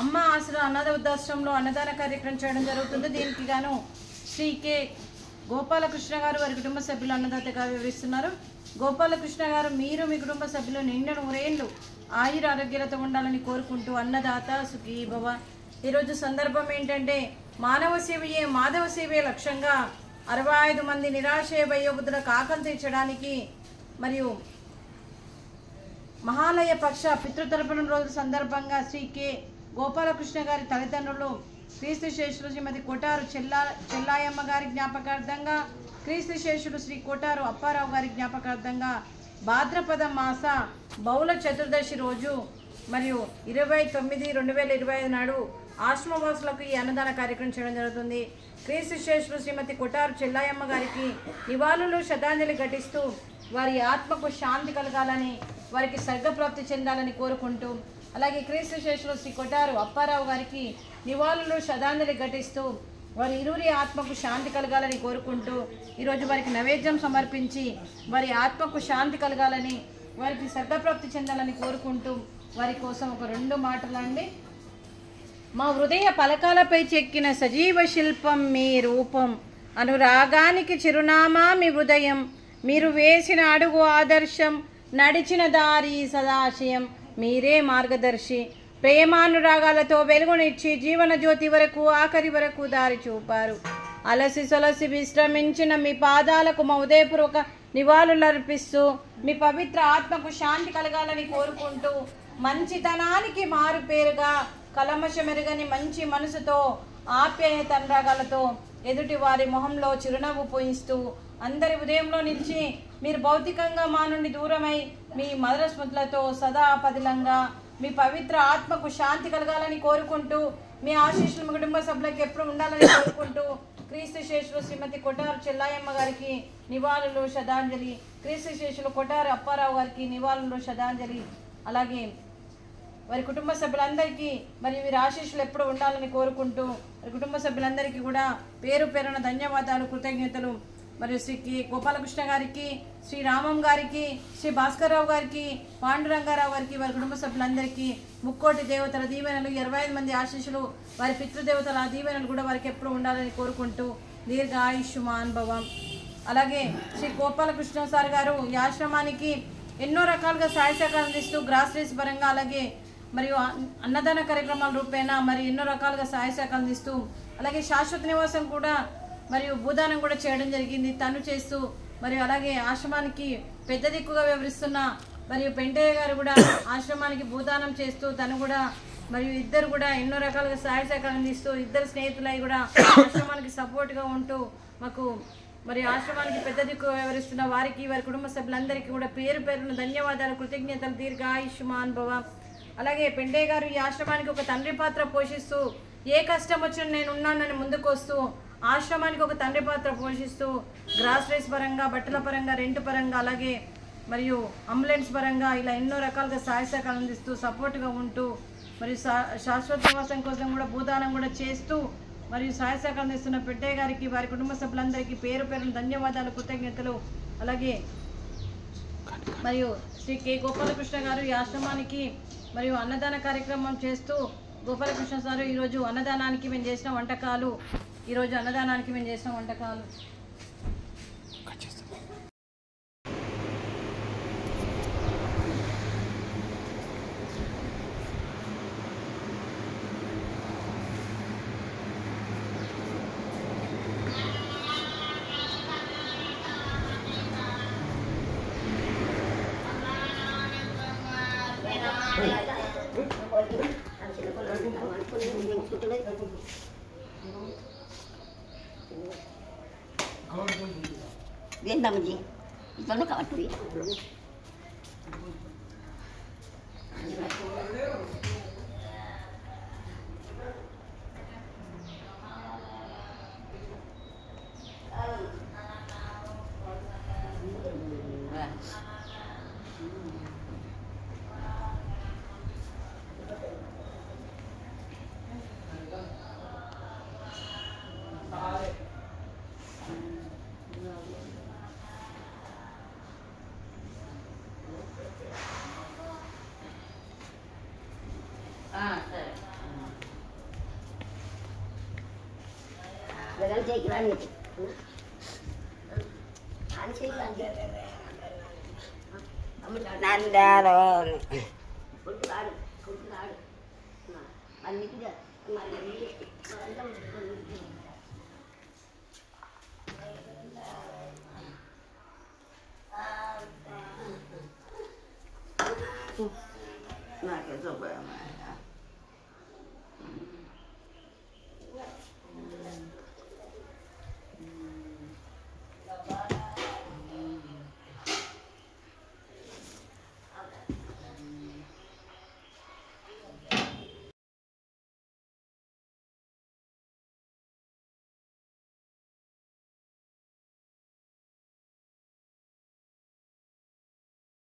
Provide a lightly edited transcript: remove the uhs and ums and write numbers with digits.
అమ్మ ఆసరా అనాథ వృద్ధాశ్రమంలో అన్నదాన కార్యక్రమం చేయడం జరుగుతుంది. దీనికి గాను శ్రీ కె గోపాలకృష్ణ గారు వారి కుటుంబ సభ్యులు అన్నదాతగా వివరిస్తున్నారు. గోపాలకృష్ణ గారు, మీరు మీ కుటుంబ సభ్యులు నిండు 100 ఏళ్ళు ఆయుర ఆరోగ్యాలతో ఉండాలని కోరుకుంటూ అన్నదాత సుఖీ భవ. ఈరోజు సందర్భం ఏంటంటే మానవ సేవయే మాధవ సేవే లక్ష్యంగా 65 మంది నిరాశయ వయోవృద్ధులకు ఆకలి తీర్చడానికి మరియు మహాలయ పక్ష పితృతర్పణ రోజు సందర్భంగా శ్రీ కె గోపాలకృష్ణ గారి తల్లిదండ్రులు క్రీస్తు శేషులు శ్రీమతి కోటారు చెల్లాయమ్మ గారి జ్ఞాపకార్థంగా, క్రీస్తు శేషులు శ్రీ కోటారు అప్పారావు గారి జ్ఞాపకార్థంగా భాద్రపద మాస బహుళ చతుర్దశి రోజు మరియు 29/2025 నాడు ఆశ్రమవాసులకు ఈ అన్నదాన కార్యక్రమం చేయడం జరుగుతుంది. క్రీస్తు శేషులు శ్రీమతి కోటారు చెల్లాయమ్మ గారికి నివాళులు శ్రద్ధాంజలి ఘటిస్తూ వారి ఆత్మకు శాంతి కలగాలని, వారికి స్వర్గప్రాప్తి చెందాలని కోరుకుంటూ, అలాగే క్రీస్తు శేషులు శ్రీ కోటారు అప్పారావు గారికి నివాళులు శ్రద్ధాంజలి ఘటిస్తూ వారి ఇరువురి ఆత్మకు శాంతి కలగాలని కోరుకుంటూ ఈరోజు వారికి నైవేద్యం సమర్పించి వారి ఆత్మకు శాంతి కలగాలని, వారికి స్వర్గప్రాప్తి చెందాలని కోరుకుంటూ వారి కోసం ఒక 2 మాటలండి. మా హృదయ పలకాలపై చెక్కిన సజీవ శిల్పం మీ రూపం, అనురాగానికి చిరునామా మీ హృదయం, మీరు వేసిన అడుగు ఆదర్శం, నడిచిన దారి సదాశయం, మీరే మార్గదర్శి. ప్రేమానురాగాలతో వెలుగునిచ్చి జీవన జ్యోతి వరకు ఆఖరి వరకు దారి చూపారు. అలసి సొలసి విశ్రమించిన మీ పాదాలకు మా ఉదయపూర్వక నివాళులర్పిస్తూ మీ పవిత్ర ఆత్మకు శాంతి కలగాలని కోరుకుంటూ, మంచితనానికి మారు పేరుగా కలమషమెరుగని మంచి మనసుతో ఆప్యాయత అనురాగాలతో ఎదుటి వారి మొహంలో చిరునవ్వు పోయిస్తూ అందరి ఉదయంలో నిలిచి మీరు భౌతికంగా మా నుండి దూరమై మీ మధుర స్మృతులతో సదా పదిలంగా మీ పవిత్ర ఆత్మకు శాంతి కలగాలని కోరుకుంటూ, మీ ఆశీస్సులు మీ కుటుంబ సభ్యులకు ఎప్పుడు ఉండాలని కోరుకుంటూ, క్రీస్తు శేషులు శ్రీమతి కోటారు చెల్లాయమ్మ గారికి నివాళులు శ్రద్ధాంజలి, క్రీస్తు శేషులు కోటారు అప్పారావు గారికి నివాళులు శ్రద్ధాంజలి, అలాగే వారి కుటుంబ సభ్యులందరికీ మరియు వీరి ఆశీస్సులు ఎప్పుడు ఉండాలని కోరుకుంటూ వారి కుటుంబ సభ్యులందరికీ కూడా పేరు పేరున ధన్యవాదాలు, కృతజ్ఞతలు. మరియు శ్రీ కె గోపాలకృష్ణ గారికి, శ్రీ రామం గారికి, శ్రీ భాస్కర్రావు గారికి, పాండురంగారావు గారికి, వారి కుటుంబ సభ్యులందరికీ ముక్కోటి దేవతల దీవెనలు, 25 మంది ఆశీస్సులు, వారి పితృదేవతల దీవెనలు కూడా వారికి ఎప్పుడు ఉండాలని కోరుకుంటూ దీర్ఘ ఆయుష్మాన్ భవం. అలాగే శ్రీ గోపాలకృష్ణ సార్ గారు ఈ ఆశ్రమానికి ఎన్నో రకాలుగా సహాయ సహకారం అందిస్తూ గ్రాసరీస్ పరంగా, అలాగే మరియు అన్నదాన కార్యక్రమాల రూపేణా మరి ఎన్నో రకాలుగా సహాయ సహకారం అందిస్తూ, అలాగే శాశ్వత నివాసం కూడా మరియు భూదానం కూడా చేయడం జరిగింది తను చేస్తూ, మరియు అలాగే ఆశ్రమానికి పెద్ద దిక్కుగా వివరిస్తున్న మరియు పెంటయ్య గారు కూడా ఆశ్రమానికి భూదానం చేస్తూ తను కూడా మరియు ఇద్దరు కూడా ఎన్నో రకాలుగా సహాయ సహకారం అందిస్తూ ఇద్దరు స్నేహితులై కూడా ఆశ్రమానికి సపోర్ట్గా ఉంటూ మాకు మరి ఆశ్రమానికి పెద్ద దిక్కు వివరిస్తున్న వారికి, వారి కుటుంబ సభ్యులందరికీ కూడా పేరు పేరున ధన్యవాదాలు, కృతజ్ఞతలు, దీర్ఘ ఆయుష్మాన్ భవ. అలాగే పెండే గారు ఈ ఆశ్రమానికి ఒక తండ్రి పాత్ర పోషిస్తూ, ఏ కష్టం వచ్చినా నేను ఉన్నానని ముందుకు వస్తూ ఆశ్రమానికి ఒక తండ్రి పాత్ర పోషిస్తూ గ్రాసరీస్ పరంగా, బట్టల పరంగా, రెంట్ పరంగా, అలాగే మరియు అంబులెన్స్ పరంగా ఇలా ఎన్నో రకాలుగా సహాయ సహకారం అందిస్తూ సపోర్ట్గా ఉంటూ మరియు శాశ్వత నివాసం కోసం కూడా భూదానం కూడా చేస్తూ మరియు సహాయ సహకారం అందిస్తున్న పెండే గారికి, వారి కుటుంబ సభ్యులందరికీ పేరు పేరున ధన్యవాదాలు, కృతజ్ఞతలు. అలాగే మరియు శ్రీ కె గోపాలకృష్ణ గారు ఈ ఆశ్రమానికి మరియు అన్నదాన కార్యక్రమం చేస్తూ, గోపాలకృష్ణ సారు ఈరోజు అన్నదానానికి మేము చేసిన వంటకాలు Vietnamji, itu lo kawan tuh. Jangan saya kira ni. Kan saya kira ni. Nandaron. Kultural. Nah, ani tu dia. Kemarin ni. Nah, kesok apa?